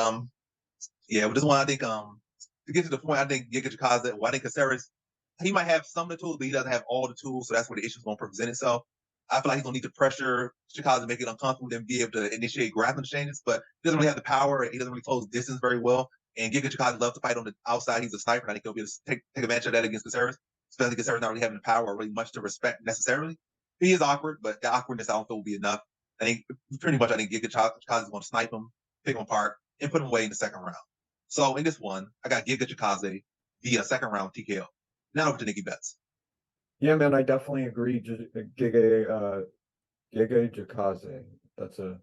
yeah, with this one, I think to get to the point, I think Giga Chikadze, well, I think Caceres, he might have some of the tools, but he doesn't have all the tools, so that's where the issue is going to present itself. I feel like he's going to need to pressure Chikadze to make it uncomfortable, then be able to initiate grappling exchanges, but he doesn't really have the power. He doesn't really close distance very well. And Giga Chikadze loves to fight on the outside. He's a sniper, and I think he'll be able to take advantage of that against Caceres, especially Caceres not really having the power or really much to respect necessarily. He is awkward, but the awkwardness I don't feel will be enough. I think pretty much, I think Giga Chikadze is going to snipe him, pick him apart, and put him away in the second round. So in this one, I got Giga Chikadze via second round TKO. Now over to Nikki Betts. Yeah, man, I definitely agree. Giga Chikadze. That's a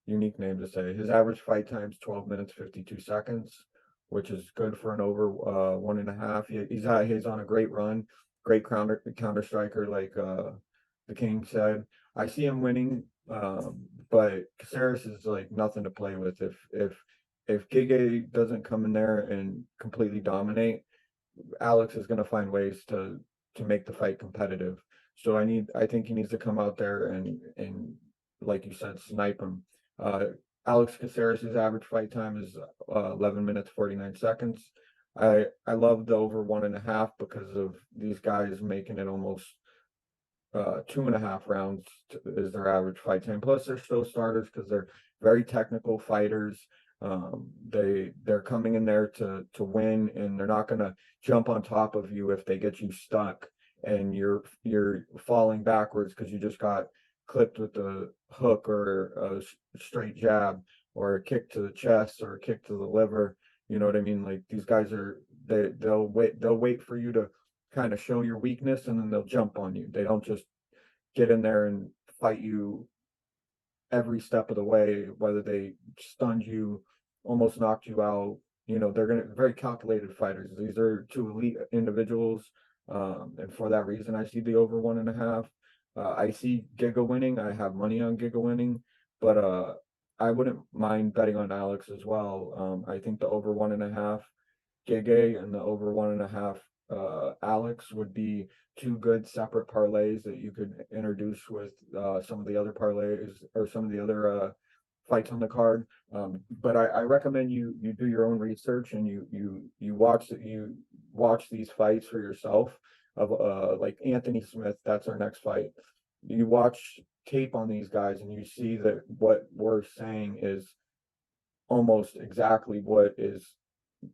unique name to say. His average fight time's 12 minutes 52 seconds, which is good for an over 1.5. He's on a great run, great counter striker, like the King said. I see him winning, but Caceres is like nothing to play with. If Giga doesn't come in there and completely dominate, Alex is going to find ways to make the fight competitive. So I think he needs to come out there and like you said, snipe him. Uh, Alex Caceres' average fight time is 11 minutes 49 seconds. I love the over 1.5 because of these guys making it almost 2.5 rounds is their average fight time. Plus, they're still starters because they're very technical fighters. They're coming in there to win, and they're not going to jump on top of you if they get you stuck and you're falling backwards because you just got clipped with a hook or a straight jab or a kick to the chest or a kick to the liver. You know what I mean? Like these guys they'll wait for you to kind of show your weakness and then they'll jump on you. They don't just get in there and fight you every step of the way, whether they stunned you, almost knocked you out. They're very calculated fighters. These are two elite individuals. And for that reason, I see the over 1.5. I see Giga winning. I have money on Giga winning, but I wouldn't mind betting on Alex as well. I think the over 1.5 Giga and the over 1.5 Alex would be two good separate parlays that you could introduce with some of the other parlays or some of the other fights on the card. But I recommend you do your own research and you watch these fights for yourself. Of like Anthony Smith, that's our next fight. You watch tape on these guys and you see that what we're saying is almost exactly what is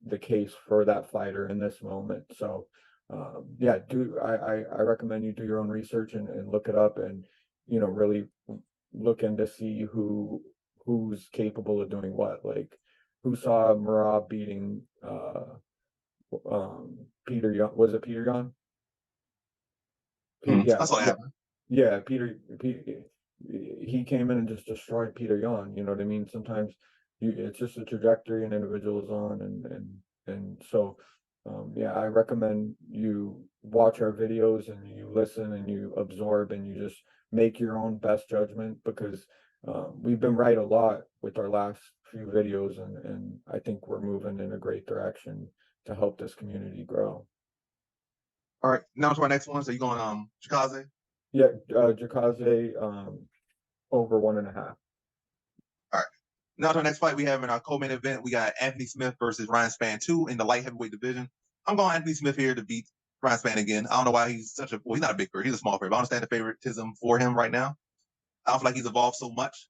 the case for that fighter in this moment. So yeah, I recommend you do your own research and look it up and really look in to see who's capable of doing what. Like who saw Marab beating Peter Young? Was it Peter Young? Yeah, That's what happened. yeah. Peter, he came in and just destroyed Peter Yan. You know what I mean? Sometimes it's just a trajectory an individual is on, and so yeah, I recommend you watch our videos and you listen and you absorb and you just make your own best judgment because we've been right a lot with our last few videos, and I think we're moving in a great direction to help this community grow. All right, now to our next one. So you going Chikadze? Yeah, Jakaze over 1.5. All right. Now to our next fight we have in our co-main event, we got Anthony Smith versus Ryan Spann 2 in the light heavyweight division. I'm going Anthony Smith here to beat Ryan Spann again. I don't know why he's such a, well, he's not a big favorite, he's a small favorite. I understand the favoritism for him right now. I don't feel like he's evolved so much.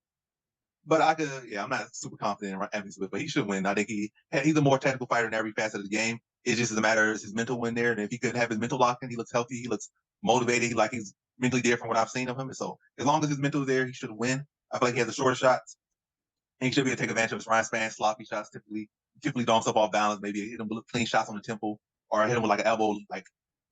But I could, yeah, I'm not super confident in Anthony Smith, but he should win. I think he's a more technical fighter in every facet of the game. It's just a matter of his mental win there. And if he could have his mental locked in, he looks healthy, he looks motivated, like he's mentally there from what I've seen of him. And so as long as his mental is there, he should win. I feel like he has the shorter shots. And he should be able to take advantage of his Ryan Spann sloppy shots, typically throw himself off balance, maybe hit him with clean shots on the temple, or hit him with like an elbow, hit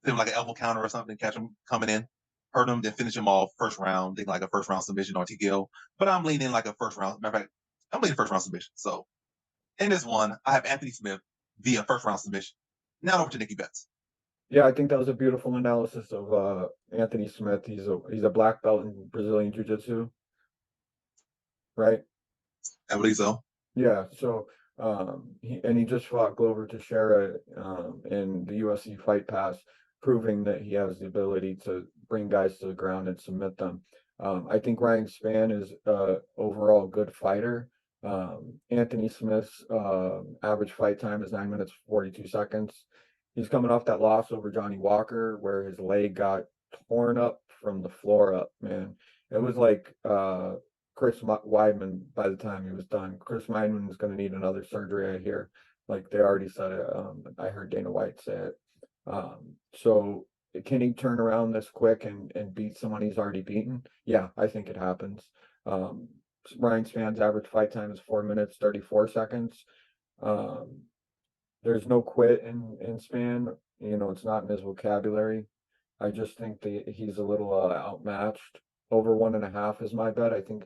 him like an elbow counter or something, catch him coming in, hurt him, then finish him off first round, think like a first round submission or TKO. But I'm leaning like a first round. Matter of fact, I'm leaning first round submission. So in this one, I have Anthony Smith via first round submission. Now over to Nikki Betts. Yeah, I think that was a beautiful analysis of Anthony Smith. He's a black belt in Brazilian Jiu-Jitsu, right? I believe so. Yeah, so he just fought Glover Teixeira in the UFC Fight Pass, proving that he has the ability to bring guys to the ground and submit them. I think Ryan Spann is overall good fighter. Anthony Smith's average fight time is 9 minutes 42 seconds. He's coming off that loss over Johnny Walker, where his leg got torn up from the floor up, man. It was like Chris Weidman by the time he was done. Chris Weidman is going to need another surgery, I hear. Like they already said it. I heard Dana White say it. So can he turn around this quick and beat someone he's already beaten? Yeah, I think it happens. Ryan Spann's average fight time is 4 minutes 34 seconds. There's no quit in Spann. You know, it's not in his vocabulary. I just think that he's a little outmatched. Over 1.5 is my bet. I think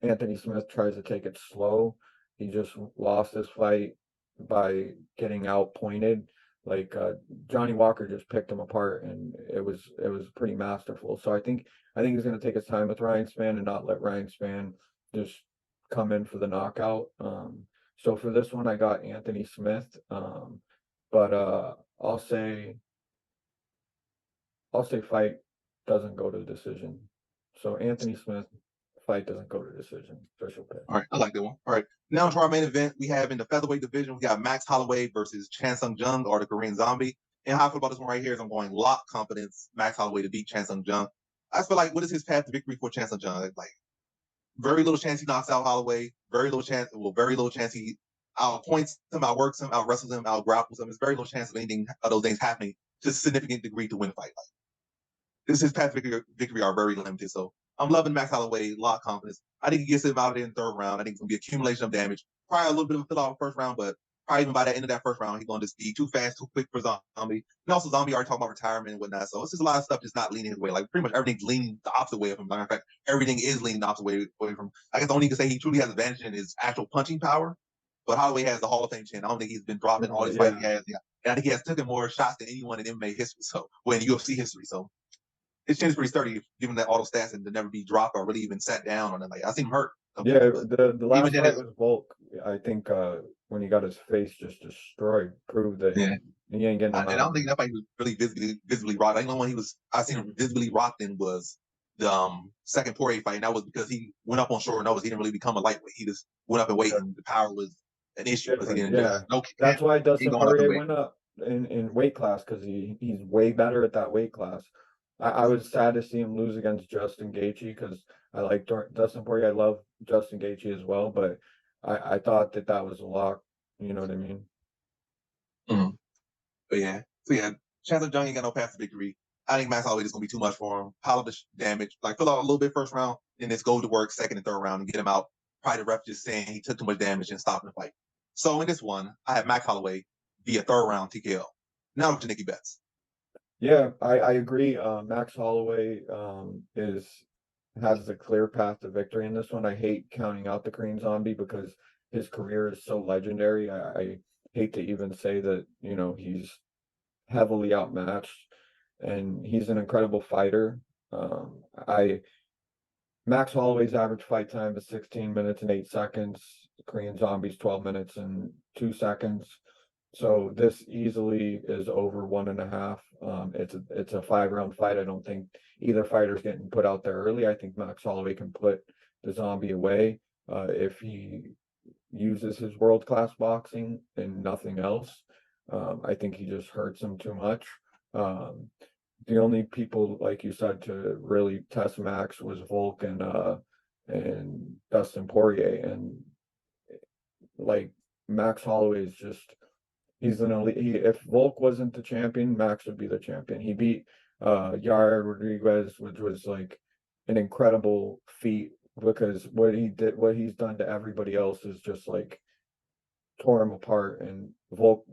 Anthony Smith tries to take it slow. He just lost this fight by getting outpointed. Like Johnny Walker just picked him apart, and it was pretty masterful. So I think he's going to take his time with Ryan Spann and not let Ryan Spann just come in for the knockout. So for this one, I got Anthony Smith, but I'll say fight doesn't go to decision. So Anthony Smith, fight doesn't go to decision. Official pick. All right, I like that one. All right, now to our main event, we have in the featherweight division, we got Max Holloway versus Chan Sung Jung, or the Korean Zombie. And how I feel about this one right here is I'm going lock confidence Max Holloway to beat Chan Sung Jung. I just feel like, what is his path to victory for Chan Sung Jung? Like very little chance he knocks out Holloway. Very little chance he outpoints him, outworks him, out wrestles him, out grapples him. There's very little chance of anything of those things happening to a significant degree to win a fight. Like, his path to victory are very limited. So I'm loving Max Holloway, a lot of confidence. I think he gets him out of there in the third round. I think it's going to be accumulation of damage. Probably a little bit of a fill out first round, but probably even by the end of that first round, he's going to just be too fast, too quick for Zombie. And also, Zombie already talking about retirement and whatnot. So it's just a lot of stuff just not leaning his way. Like pretty much everything's leaning the opposite way of him. Matter of fact, everything is leaning the opposite way away from him. I guess the only you can say he truly has advantage in his actual punching power. But Holloway has the Hall of Fame chin. I don't think he's been dropped in all these fights he has. Yeah. And I think he has taken more shots than anyone in MMA history. So, well, in UFC history. So his chin is pretty sturdy, given that auto stats and to never be dropped or really even sat down on it. Like I seen him hurt. Yeah, the last fight was Volk. I think when he got his face just destroyed, proved that he ain't getting. And I don't think that fight was really visibly rocked. The only one I seen him visibly rocked in was the second Poirier fight, and that was because he went up on short notice. He didn't really become a lightweight. He just went up in weight, and the power was an issue because he didn't. Yeah, that's why Dustin Poirier went up in weight class because he's way better at that weight class. I was sad to see him lose against Justin Gaethje because I like Dustin Poirier. I love Justin Gaethje as well, but I thought that was a lock. You know what I mean? Mm-hmm. But yeah, so yeah, Chan Sung Jung ain't got no path to victory. I think Max Holloway is going to be too much for him. Pile up the damage, like fill out a little bit first round, then just go to work second and third round and get him out. Probably the ref just saying he took too much damage and stopping the fight. So in this one, I have Max Holloway via third round TKO. Now to Nikki Betts. Yeah, I agree. Max Holloway has the clear path to victory in this one. I hate counting out the Korean Zombie because his career is so legendary. I hate to even say that, he's heavily outmatched, and he's an incredible fighter. I Max Holloway's average fight time is 16 minutes and 8 seconds. Korean Zombie's 12 minutes and 2 seconds. So this easily is over 1.5. It's a 5-round fight. I don't think either fighter's getting put out there early. I think Max Holloway can put the Zombie away if he uses his world-class boxing and nothing else. I think he just hurts him too much. Um, the only people, like you said, to really test Max was Volk and Dustin Poirier, and like Max Holloway is just he's an elite. If Volk wasn't the champion, Max would be the champion. He beat Yair Rodriguez, which was like an incredible feat because what he's done to everybody else is just like tore him apart, and Volk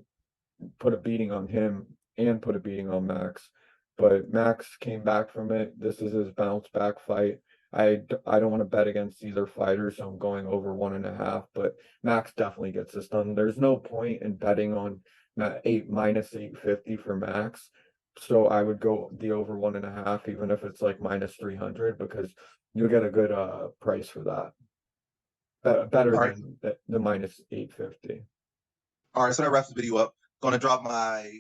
put a beating on him and put a beating on Max. But Max came back from it. This is his bounce back fight. I don't want to bet against either fighter, so I'm going over 1.5. But Max definitely gets this done. There's no point in betting on minus 850 for Max. So I would go the over 1.5, even if it's like minus 300, because you'll get a good price for that. Better All right. than the minus 850. All right, so that wraps the video up. Gonna drop my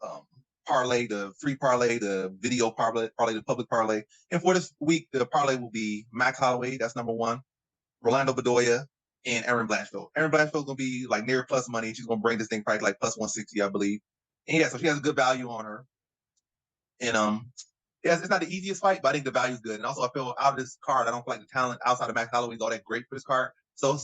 um, parlay, the free parlay, the video parlay, the public parlay. And for this week, the parlay will be Max Holloway, that's number one, Rolando Bedoya, and Erin Blanchfield. Erin Blanchfield's gonna be like near plus money. She's gonna bring this thing probably like plus 160, I believe. And yeah, so she has a good value on her. And yeah, it's not the easiest fight, but I think the value's good. And also, I feel out of this card, I don't feel like the talent outside of Max Holloway is all that great for this card. So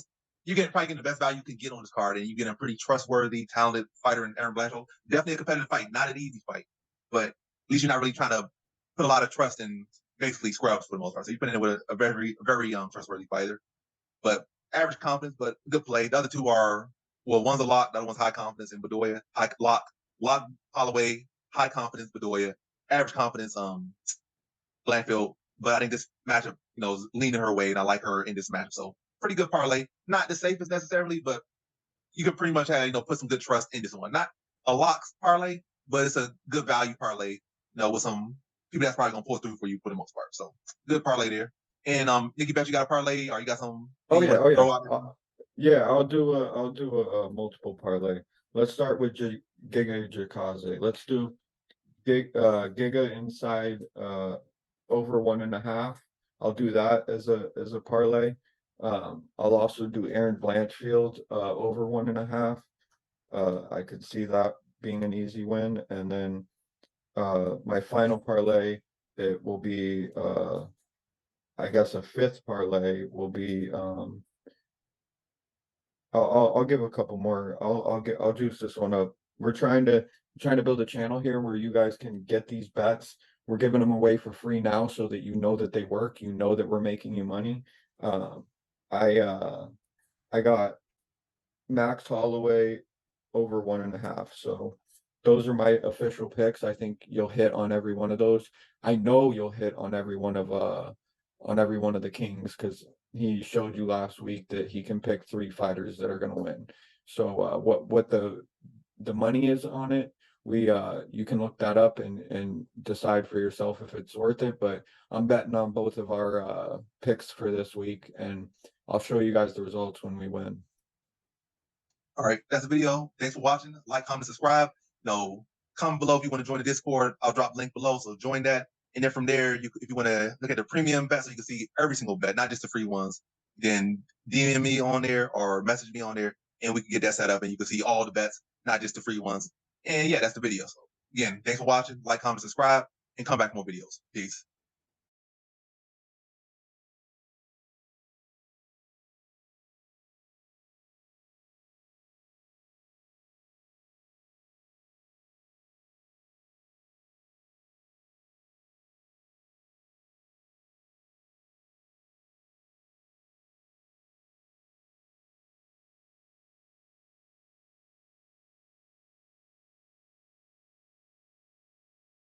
you get probably getting the best value you can get on this card, and you get a pretty trustworthy, talented fighter in Erin Blanchfield. Definitely a competitive fight, not an easy fight, but at least you're not really trying to put a lot of trust in basically scrubs for the most part. So you put in it with a very, very trustworthy fighter, but average confidence, but good play. The other two are one's a lock, the other one's high confidence in Bedoya, high lock Holloway, high confidence Bedoya, average confidence Blanchfield. But I think this matchup, is leaning her way, and I like her in this matchup. So pretty good parlay. Not the safest necessarily, but you can pretty much have, put some good trust in this one. Not a locks parlay, but it's a good value parlay, with some people that's probably gonna pull through for you for the most part. So good parlay there. And Nikki, bet you got a parlay, or you got some Oh you yeah, want oh to yeah. throw out? Yeah, I'll do a multiple parlay. Let's start with Giga Chikadze. Let's do Giga inside over 1.5. I'll do that as a parlay. I'll also do Erin Blanchfield over 1.5. I could see that being an easy win. And then my final parlay, it will be I guess a fifth parlay will be I'll give a couple more. I'll juice this one up. We're trying to build a channel here where you guys can get these bets. We're giving them away for free now so that you know that they work. You know that we're making you money. Um, I got Max Holloway over 1.5. So those are my official picks. I think you'll hit on every one of those. I know you'll hit on every one of the Kings because he showed you last week that he can pick 3 fighters that are going to win. So what the money is on it, you can look that up and decide for yourself if it's worth it. But I'm betting on both of our picks for this week, and I'll show you guys the results when we win. All right, that's the video. Thanks for watching. Like, comment, subscribe. Comment below if you want to join the Discord. I'll drop the link below, so join that. And then from there, if you want to look at the premium bets, so you can see every single bet, not just the free ones, then DM me on there or message me on there, and we can get that set up, and you can see all the bets, not just the free ones. And yeah, that's the video. So again, thanks for watching. Like, comment, subscribe, and come back for more videos. Peace.